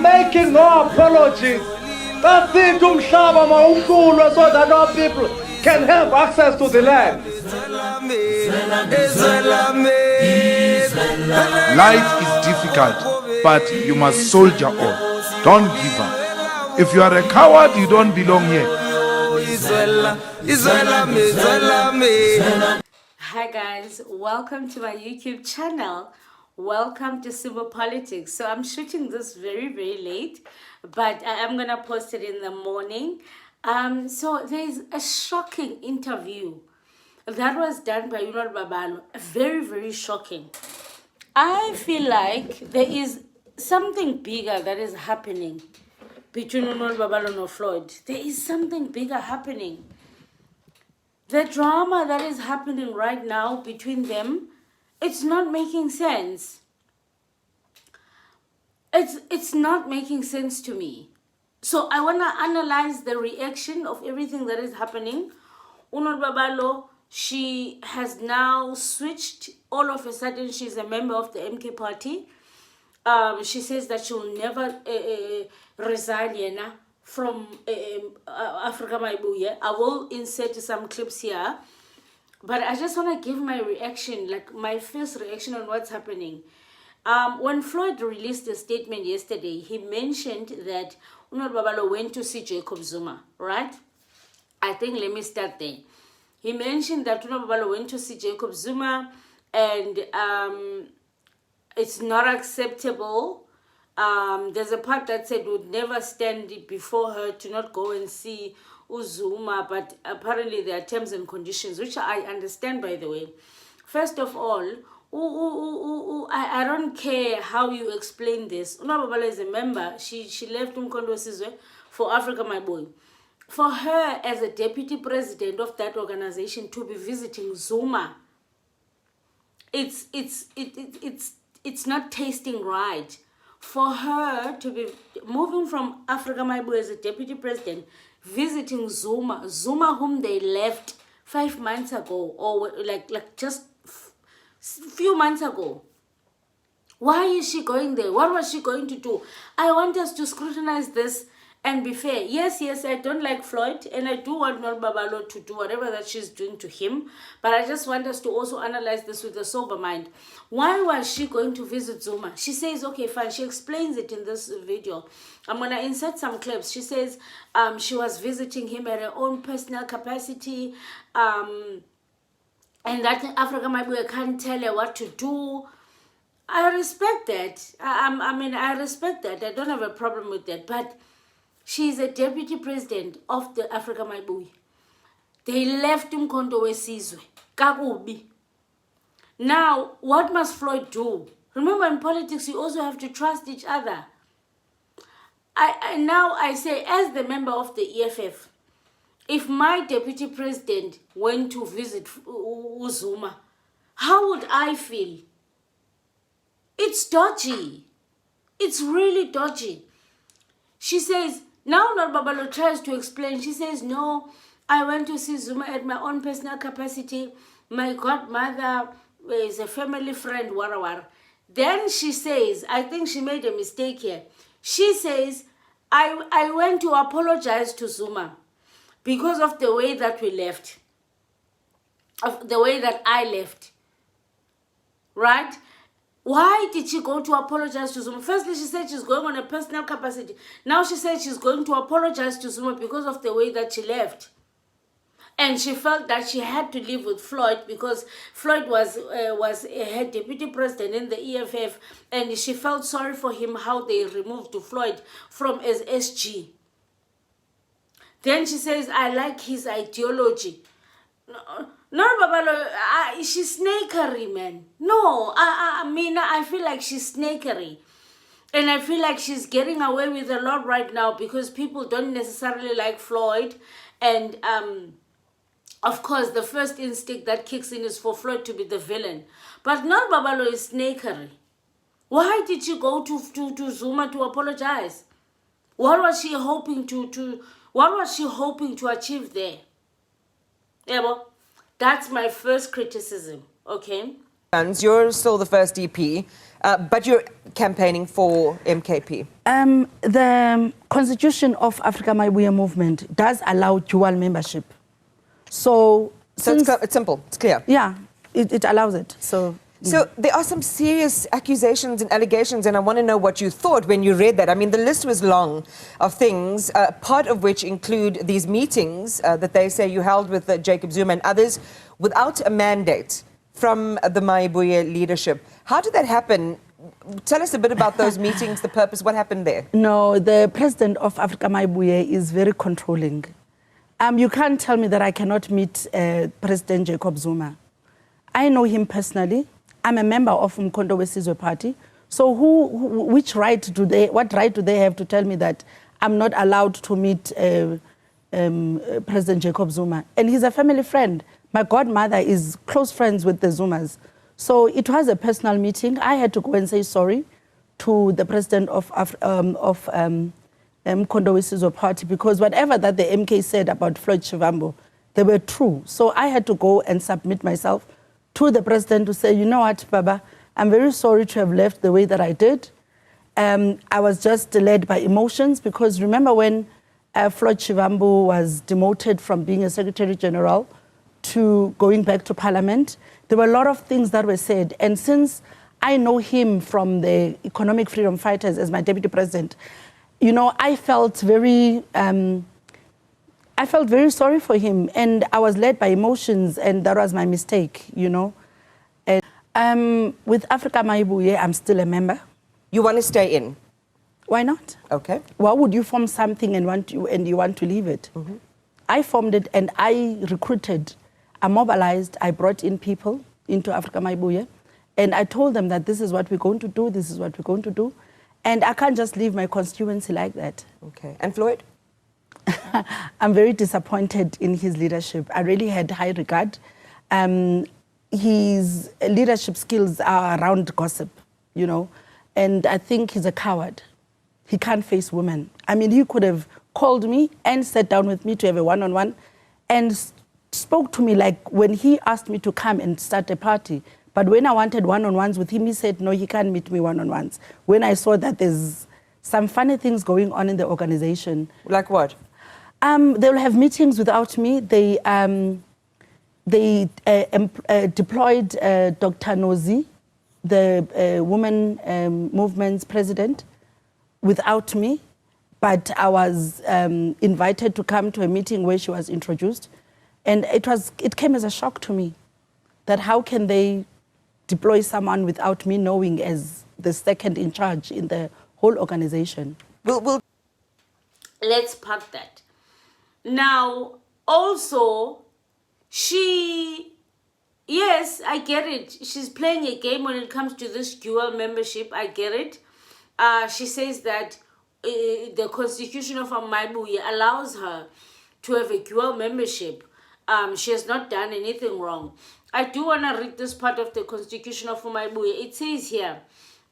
making no apologies. That's it, umhlaba mawuhlulwe, so that our people can have access to the land. Life is difficult, but you must soldier on. Don't give up. If you are a coward, you don't belong here. Hi guys, welcome to my YouTube channel. Welcome to Zuma Politics. So I'm shooting this very late, but I am gonna post it in the morning. So there's a shocking interview that was done by Nolubabalo. Very shocking. I feel like there is something bigger that is happening between Nolubabalo and Floyd. There is something bigger happening. The drama that is happening right now between them, it's not making sense. It's not making sense to me. So I want to analyze the reaction of everything that is happening. Nolubabalo, she has now switched. All of a sudden, she's a member of the MK party. She says that she will never resign from Africa Maibuye. I will insert some clips here, but I just want to give my reaction, like my first reaction on what's happening. When Floyd released a statement yesterday, he mentioned that Nolubabalo went to see Jacob Zuma, right? I think let me start there. He mentioned that Nolubabalo went to see Jacob Zuma, and it's not acceptable. There's a part that said would never stand before her to not go and see Zuma, but apparently there are terms and conditions, which I understand, by the way. First of all, I don't care how you explain this. Nolubabalo is a member. She left Umkhonto Sizwe for Africa, my boy. For her, as a deputy president of that organization, to be visiting Zuma, it's not tasting right. For her to be moving from Africa Maibu as a deputy president, visiting Zuma whom they left 5 months ago, or like just few months ago. Why is she going there? What was she going to do? I want us to scrutinize this and be fair. Yes, I don't like Floyd, and I do want Nolubabalo to do whatever that she's doing to him, but I just want us to also analyze this with a sober mind. Why was she going to visit Zuma? She says, okay, fine. She explains it in this video. I'm going to insert some clips. She says she was visiting him at her own personal capacity, and that Africa Maibuye can't tell her what to do. I respect that. I respect that. I don't have a problem with that, but she's a deputy president of the Africa Maibuye. They left Umkhonto Sizwe. Kakubi. Now, what must Floyd do? Remember, in politics, you also have to trust each other. I say, as the member of the EFF, if my deputy president went to visit Zuma, how would I feel? It's dodgy. It's really dodgy. She says, now Nolubabalo tries to explain. She says, no, I went to see Zuma at my own personal capacity. My godmother is a family friend, warawara. Then she says, I think she made a mistake here. She says, I went to apologize to Zuma because of the way that we left, of the way that I left, right? Why did she go to apologize to Zuma? Firstly, she said she's going on a personal capacity. Now she said she's going to apologize to Zuma because of the way that she left. And she felt that she had to live with Floyd because Floyd was her deputy president in the EFF, and she felt sorry for him how they removed Floyd from as SG. Then she says, I like his ideology. Nolubabalo, she's snakery, man. No, I feel like she's snakery. And I feel like she's getting away with a lot right now because people don't necessarily like Floyd. And, of course, the first instinct that kicks in is for Floyd to be the villain. But Nolubabalo is snakery. Why did she go to Zuma to apologize? What was she hoping to achieve there? Yeah, well, that's my first criticism, okay? You're still the first DP, but you're campaigning for MKP. The Constitution of Africa Maibuya Movement does allow dual membership. So it's simple, it's clear. Yeah, it allows it. So there are some serious accusations and allegations, and I want to know what you thought when you read that. I mean, the list was long of things, part of which include these meetings that they say you held with Jacob Zuma and others without a mandate from the Maibuya leadership. How did that happen? Tell us a bit about those meetings, the purpose, what happened there? No, the president of Africa Maibuya is very controlling. You can't tell me that I cannot meet President Jacob Zuma. I know him personally. I'm a member of Mkondo Wesizwe Party. So what right do they have to tell me that I'm not allowed to meet President Jacob Zuma? And he's a family friend. My godmother is close friends with the Zumas. So it was a personal meeting. I had to go and say sorry to the president of Mkondo Wesizwe Party, because whatever that the MK said about Floyd Shivambu, they were true. So I had to go and submit myself to the president to say, you know what, Baba, I'm very sorry to have left the way that I did. I was just led by emotions, because remember when Floyd Shivambu was demoted from being a Secretary General to going back to Parliament, there were a lot of things that were said. And since I know him from the Economic Freedom Fighters as my deputy president, you know, I felt very sorry for him, and I was led by emotions, and that was my mistake, you know. And with Africa Maibuya, I'm still a member. You want to stay in? Why not? Okay. Why would you form something and you want to leave it? Mm-hmm. I formed it, and I recruited, I mobilized, I brought in people into Africa Maibuya, and I told them that this is what we're going to do, this is what we're going to do, and I can't just leave my constituency like that. Okay. And Floyd? I'm very disappointed in his leadership. I really had high regard. His leadership skills are around gossip, you know, and I think he's a coward. He can't face women. I mean, he could have called me and sat down with me to have a one-on-one and spoke to me like when he asked me to come and start a party. But when I wanted one-on-ones with him, he said, no, he can't meet me one-on-ones. When I saw that there's some funny things going on in the organization. Like what? They'll have meetings without me. They deployed Dr. Nozi, the women movement's president, without me. But I was invited to come to a meeting where she was introduced. And it came as a shock to me that how can they deploy someone without me knowing as the second in charge in the whole organization. Let's park that. Now, also, yes, I get it. She's playing a game when it comes to this dual membership. I get it. She says that the Constitution of Maibuya allows her to have a dual membership. She has not done anything wrong. I do want to read this part of the Constitution of Maibuya. It says here,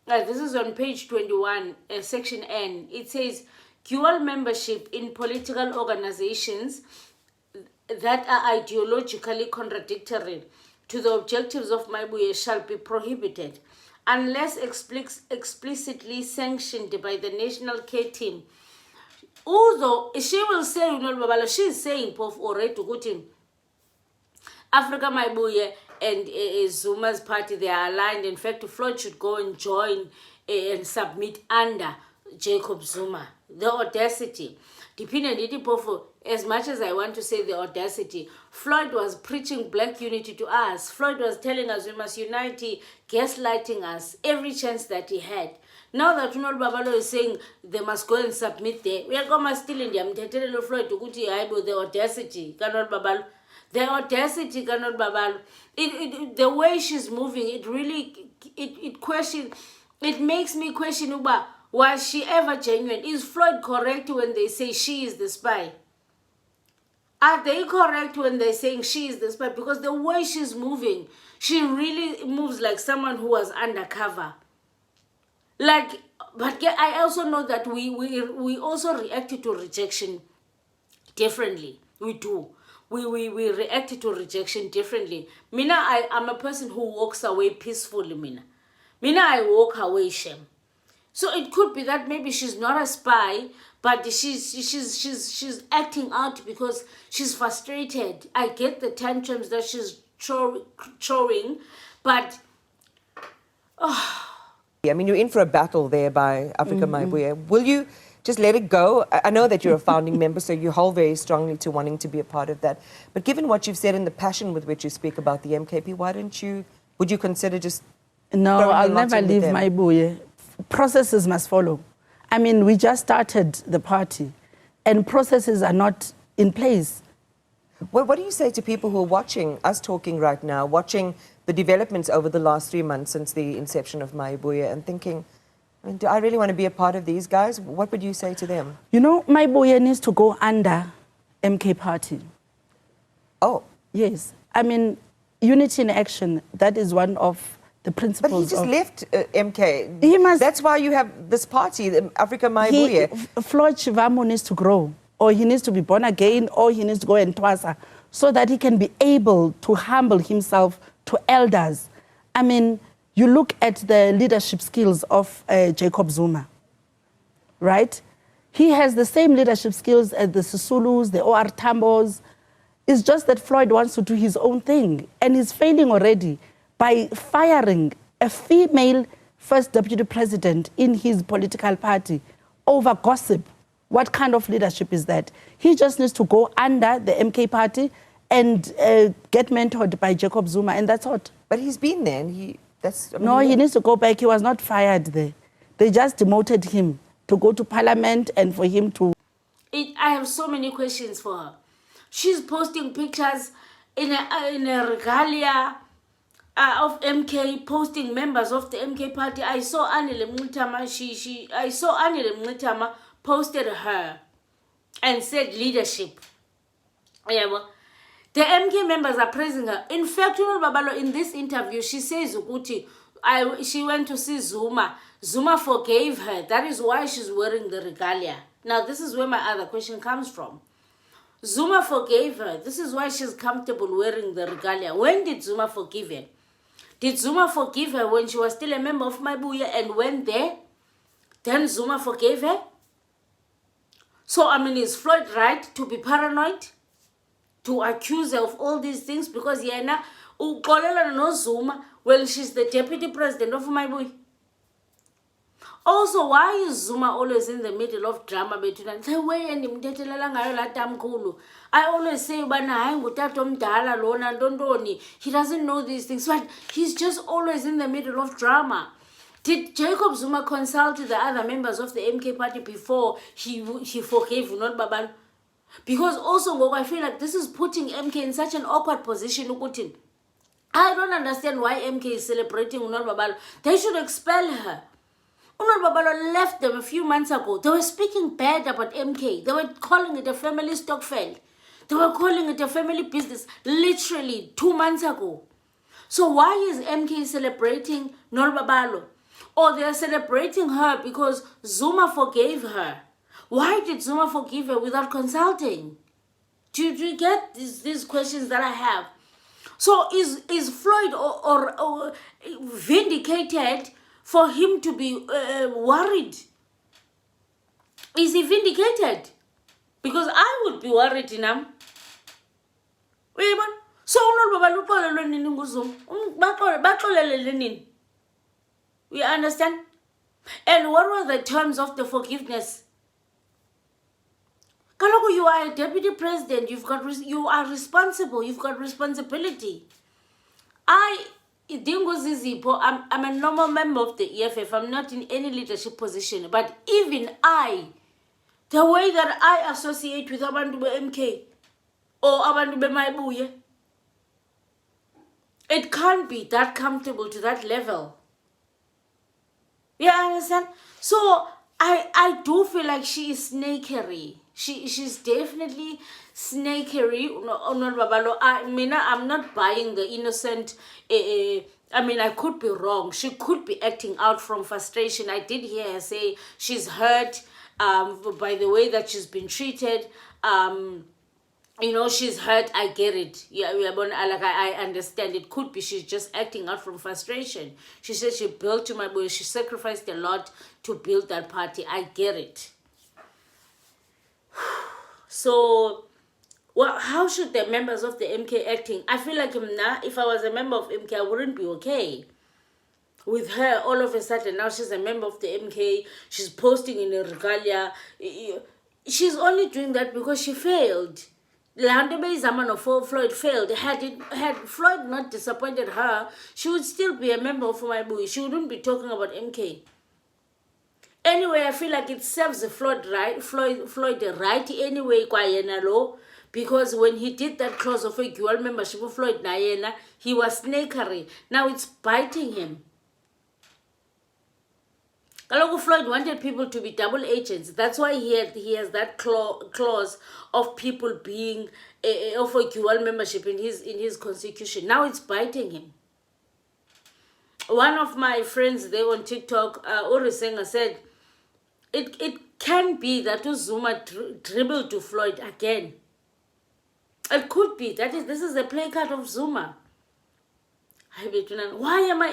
this is on page 21, section N. It says, dual membership in political organizations that are ideologically contradictory to the objectives of Maibuya shall be prohibited unless explicitly sanctioned by the National Care Team. Although she will say, Nolubabalo, she's saying already, Africa Maibuya and Zuma's party, they are aligned. In fact, Floyd should go and join and submit under Jacob Zuma. The audacity. As much as I want to say the audacity, Floyd was preaching black unity to us. Floyd was telling us we must unite, gaslighting us every chance that he had. Now that Nolubabalo is saying they must go and submit there, we are going still in them. Floyd the audacity, Nolubabalo. The audacity, Nolubabalo. The way she's moving, it really, it makes me question, Uba, was she ever genuine? Is Floyd correct when they say she is the spy? Are they correct when they're saying she is the spy? Because the way she's moving, she really moves like someone who was undercover. But I also know that we also reacted to rejection differently. We do. we reacted to rejection differently. Mina, I'm a person who walks away peacefully, Mina. Mina, I walk away shame. So it could be that maybe she's not a spy, but she's acting out because she's frustrated. I get the tantrums that she's throwing, but I mean, you're in for a battle there by Africa Maibuya. Will you just let it go? I know that you're a founding member, so you hold very strongly to wanting to be a part of that. But given what you've said and the passion with which you speak about the MKP, would you consider just No, throwing I'll your lot never in with leave them? Maibuya. Processes must follow. I mean, we just started the party, and processes are not in place. What do you say to people who are watching us talking right now, watching the developments over the last 3 months since the inception of Maibuya and thinking, I mean, do I really want to be a part of these guys? What would you say to them? You know, Maibuya needs to go under MK Party. Oh, Yes. I mean, unity in action, that is one of the but principles. he just of left MK. He must- That's why you have this party, the Africa Maibuya. Floyd Shivamo needs to grow, or he needs to be born again, or he needs to go and twasa, so that he can be able to humble himself to elders. I mean, you look at the leadership skills of Jacob Zuma, right? He has the same leadership skills as the Sisulus, the OR Tambos. It's just that Floyd wants to do his own thing, and he's failing already by firing a female first deputy president in his political party over gossip. What kind of leadership is that? He just needs to go under the MK party and get mentored by Jacob Zuma, and that's all. But he's been there, and he Needs to go back. He was not fired there. They just demoted him to go to parliament and for him to... I have so many questions for her. She's posting pictures in a regalia of MK, posting members of the MK party. I saw Anile Mutama. I saw Anile Mutama posted her and said leadership. Yeah, well, the MK members are praising her. In fact, Nolubabalo, in this interview, she says Ukuti, she went to see Zuma. Zuma forgave her. That is why she's wearing the regalia. Now, this is where my other question comes from. Zuma forgave her. This is why she's comfortable wearing the regalia. When did Zuma forgive her? Did Zuma forgive her when she was still a member of Maibuya and went there? Then Zuma forgave her? So, I mean, is Floyd right to be paranoid? To accuse her of all these things? Because yena uqolela no Zuma when she's the deputy president of Maibuya. Also, why is Zuma always in the middle of drama between them? I always say, he doesn't know these things, but he's just always in the middle of drama. Did Jacob Zuma consult the other members of the MK party before he forgave Nolubabalo? Because also, I feel like this is putting MK in such an awkward position. I don't understand why MK is celebrating Nolubabalo. They should expel her. Nolubabalo left them a few months ago. They were speaking bad about MK. They were calling it a family stockfeld. They were calling it a family business literally 2 months ago. So why is MK celebrating Nolubabalo? Or they are celebrating her because Zuma forgave her. Why did Zuma forgive her without consulting? Do you get these questions that I have? So is Floyd or vindicated for him to be worried? Is he vindicated? Because I would be worried, Inam. So we understand? And what were the terms of the forgiveness? Kaloku, you are a deputy president. You are responsible. You've got responsibility. I'm a normal member of the EFF. I'm not in any leadership position. But even the way that I associate with Abantu MK or Abantu Maibuya, it can't be that comfortable to that level. You understand? So I do feel like she is snakery. She's definitely snakery. I'm not buying the innocent. I could be wrong. She could be acting out from frustration. I did hear her say she's hurt by the way that she's been treated. you know, she's hurt. I get it. Yeah, like I understand. It could be she's just acting out from frustration. She said she built to my boy. She sacrificed a lot to build that party. I get it. So, well, how should the members of the MK acting? I feel like if I was a member of MK, I wouldn't be okay with her. All of a sudden, now she's a member of the MK. She's posting in a regalia. She's only doing that because she failed. Floyd failed. Had Floyd not disappointed her, she would still be a member of my boy. She wouldn't be talking about MK. Anyway, I feel like it serves Floyd right anyway, law, because when he did that clause of a dual membership of Floyd Nayena, he was snakery. Now it's biting him. Floyd wanted people to be double agents. That's why he has that clause of people being of a dual membership in his constitution. Now it's biting him. One of my friends there on TikTok, Urisenga, said, it can be that Zuma dribbled to Floyd again. It could be. This is a play card of Zuma. Why am I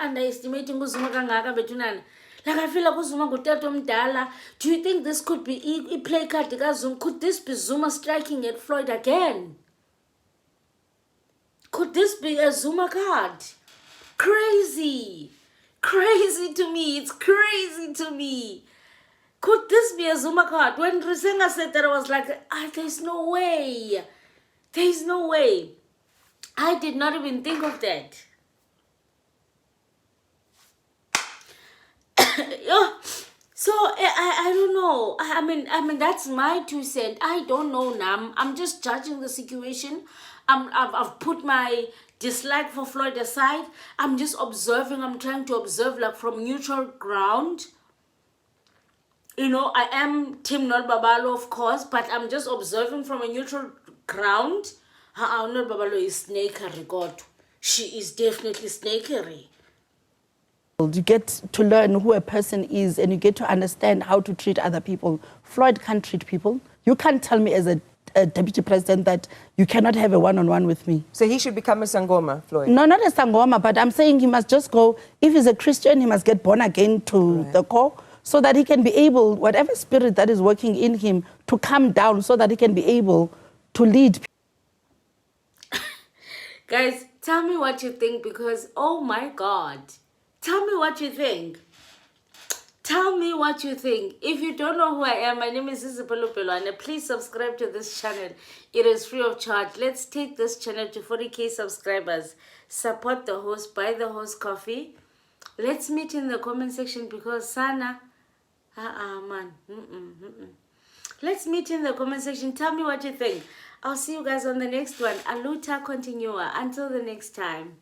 underestimating Zuma kangaka betunana? Like, I feel like Zuma mdala. Do you think this could be a play card? Could this be Zuma striking at Floyd again? Could this be a Zuma card? Crazy. Crazy to me. It's crazy to me. Could this be a Zuma card? When Risenga said that, I was like, there's no way. There's no way. I did not even think of that. So I don't know. I mean that's my 2 cents. I don't know now. I'm just judging the situation. I've put my dislike for Floyd aside. I'm just observing. I'm trying to observe like from neutral ground. You know, I am Team Nolubabalo, of course, but I'm just observing from a neutral ground. Nolubabalo is snakery, God. She is definitely snakery. You get to learn who a person is and you get to understand how to treat other people. Floyd can't treat people. You can't tell me as a deputy president that you cannot have a one-on-one with me. So he should become a Sangoma, Floyd? No, not a Sangoma, but I'm saying he must just go. If he's a Christian, he must get born again to the core so that he can be able, whatever spirit that is working in him, to come down so that he can be able to lead people. Guys, tell me what you think because, oh my God. Tell me what you think. Tell me what you think. If you don't know who I am, my name is Nolubabalo, and please subscribe to this channel. It is free of charge. Let's take this channel to 40,000 subscribers. Support the host, buy the host coffee. Let's meet in the comment section because Sana, man. Let's meet in the comment section. Tell me what you think. I'll see you guys on the next one. Aluta continua. Until the next time.